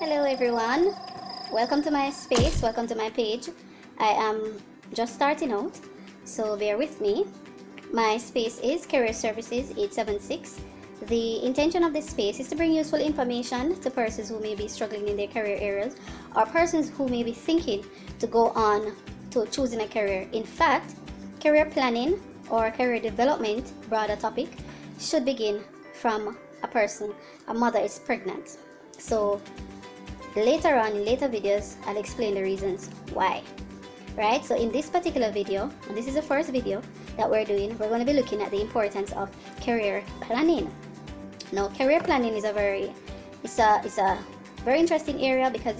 Hello everyone, welcome to my space, welcome to my page. I am just starting out, so bear with me. My space is Career Services 876. The intention of this space is to bring useful information to persons who may be struggling in their career areas or persons who may be thinking to go on to choosing a career. In fact, career planning or career development, broader topic, should begin from a mother is pregnant. So later on in later videos, I'll explain the reasons why. Right, so in this particular video, and this is the first video that we're doing, we're going to be looking at the importance of career planning. Now, career planning is a very interesting area because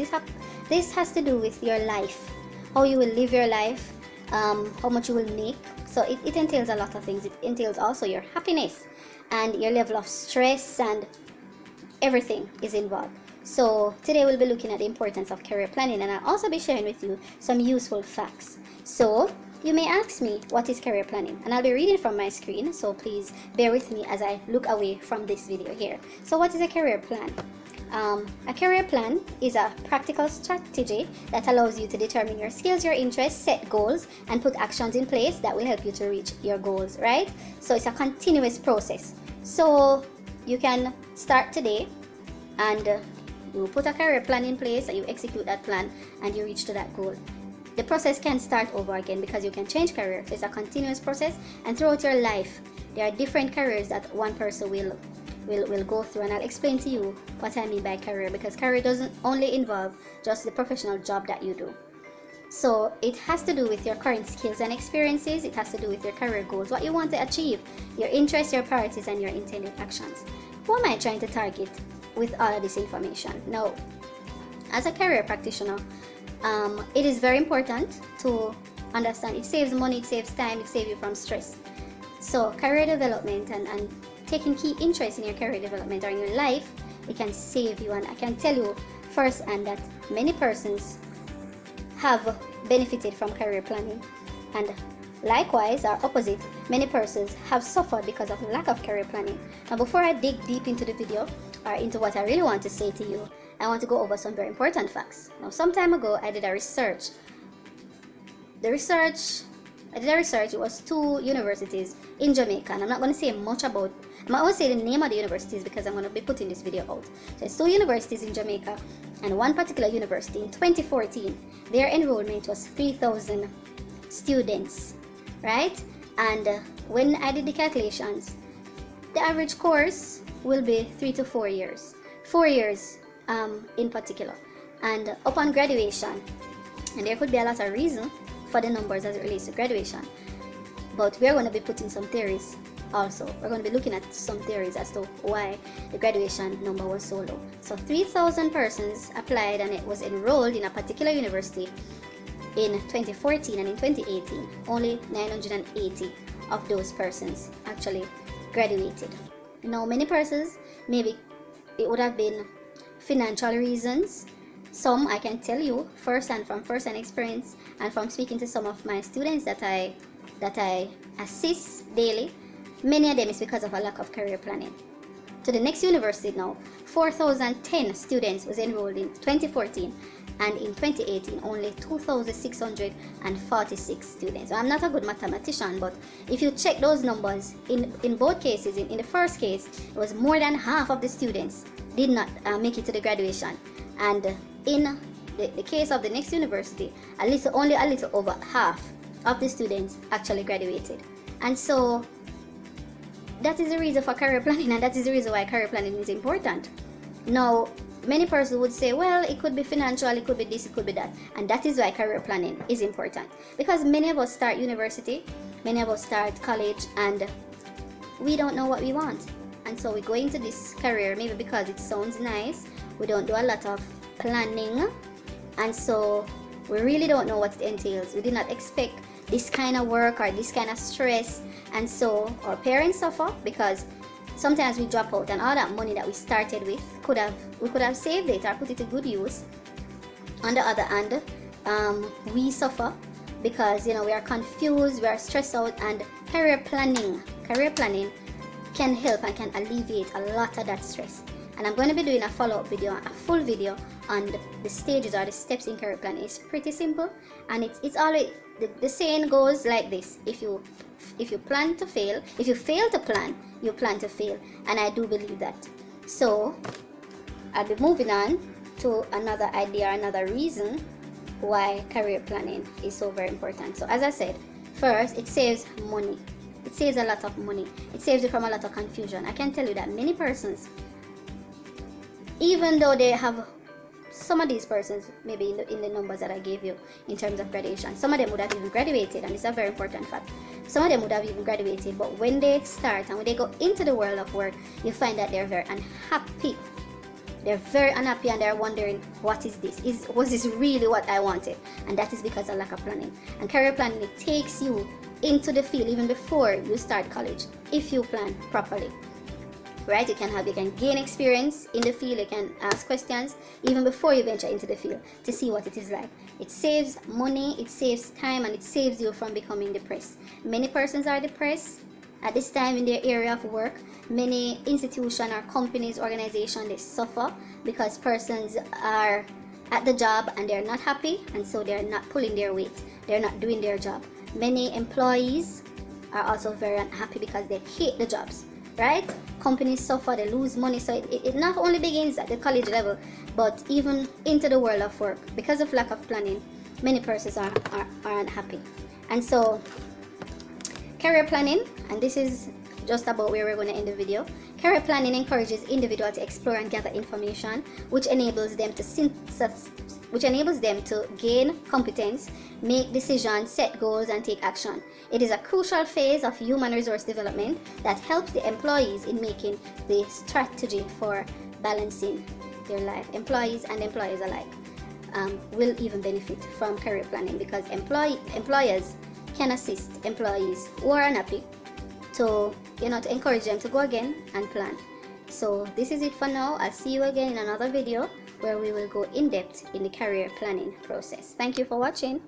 this has to do with your life, how you will live your life, how much you will make. So it entails a lot of things. It entails also your happiness and your level of stress, and everything is involved. So today we'll be looking at the importance of career planning, and I'll also be sharing with you some useful facts. So you may ask me, what is career planning? And I'll be reading from my screen, so please bear with me as I look away from this video here. So what is a career plan? A career plan is a practical strategy that allows you to determine your skills, your interests, set goals, and put actions in place that will help you to reach your goals, right? So it's a continuous process. So you can start today and you put a career plan in place and you execute that plan and you reach to that goal. The process can start over again because you can change career. So it's a continuous process, and throughout your life there are different careers that one person will go through, and I'll explain to you what I mean by career, because career doesn't only involve just the professional job that you do. So it has to do with your current skills and experiences. It has to do with your career goals, what you want to achieve, your interests, your priorities, and your intended actions. Who am I trying to target with all of this information? Now, as a career practitioner, it is very important to understand it saves money, it saves time, it saves you from stress. So career development and taking key interest in your career development or in your life, it can save you. And I can tell you firsthand that many persons have benefited from career planning, and likewise, or opposite, many persons have suffered because of lack of career planning. Now, before I dig deep into the video or into what I really want to say to you, I want to go over some very important facts. Now, some time ago, I did a research. It was 2 universities in Jamaica, and I'm not going to say much about. I'm not going to say the name of the universities because I'm going to be putting this video out. So it's 2 universities in Jamaica, and one particular university in 2014, their enrollment was 3,000 students, right? And when I did the calculations, the average course will be 3 to 4 years. 4 years in particular. And upon graduation, and there could be a lot of reason for the numbers as it relates to graduation, but we're going to be putting some theories also. We're going to be looking at some theories as to why the graduation number was so low. So 3,000 persons applied and it was enrolled in a particular university in 2014, and in 2018 only 980 of those persons actually graduated. Now, many persons, maybe it would have been financial reasons. Some, I can tell you from first-hand experience and from speaking to some of my students that I assist daily, many of them is because of a lack of career planning. To the next university now, 4,010 students was enrolled in 2014, and in 2018 only 2,646 students. So I'm not a good mathematician, but if you check those numbers, in both cases, in the first case, it was more than half of the students did not make it to the graduation, and in the case of the next university, only a little over half of the students actually graduated. And so that is the reason for career planning, and that is the reason why career planning is important. Now, many persons would say, well, it could be financial, it could be this, it could be that, and that is why career planning is important, because many of us start university, many of us start college, and we don't know what we want, and so we go into this career maybe because it sounds nice. We don't do a lot of planning, and so we really don't know what it entails. We did not expect this kind of work or this kind of stress, and so our parents suffer because sometimes we drop out, and all that money that we started with we could have saved it or put it to good use. On the other hand, we suffer because we are confused, we are stressed out, and career planning can help and can alleviate a lot of that stress. and I'm going to be doing a follow-up video, a full video on the stages or the steps in career planning. It's pretty simple, and it's always the saying goes like this: if you plan to fail, if you fail to plan, you plan to fail. And I do believe that. So I'll be moving on to another idea, another reason why career planning is so very important. So as I said, first, it saves money. It saves a lot of money. It saves you from a lot of confusion. I can tell you that many persons, even though they have, some of these persons, maybe in the numbers that I gave you in terms of graduation, some of them would have even graduated, and it's a very important fact. Some of them would have even graduated, but when they start and when they go into the world of work, you find that they're very unhappy. They're very unhappy, and they're wondering, what is this? Was this really what I wanted? And that is because of lack of planning. And career planning, it takes you into the field even before you start college, if you plan properly. Right? You can gain experience in the field. You can ask questions even before you venture into the field to see what it is like. It saves money, it saves time, and it saves you from becoming depressed. Many persons are depressed at this time in their area of work. Many institutions or companies, organizations, they suffer because persons are at the job and they're not happy, and so they're not pulling their weight. They're not doing their job. Many employees are also very unhappy because they hate the jobs. Right? Companies suffer, they lose money. So it not only begins at the college level, but even into the world of work. Because of lack of planning, many persons are unhappy. And so career planning, and this is just about where we're going to end the video. Career planning encourages individuals to explore and gather information, which enables them to gain competence, make decisions, set goals, and take action. It is a crucial phase of human resource development that helps the employees in making the strategy for balancing their life. Employees and employers alike will even benefit from career planning, because employers can assist employees who are unhappy to encourage them to go again and plan. So this is it for now. I'll see you again in another video where we will go in depth in the career planning process. Thank you for watching.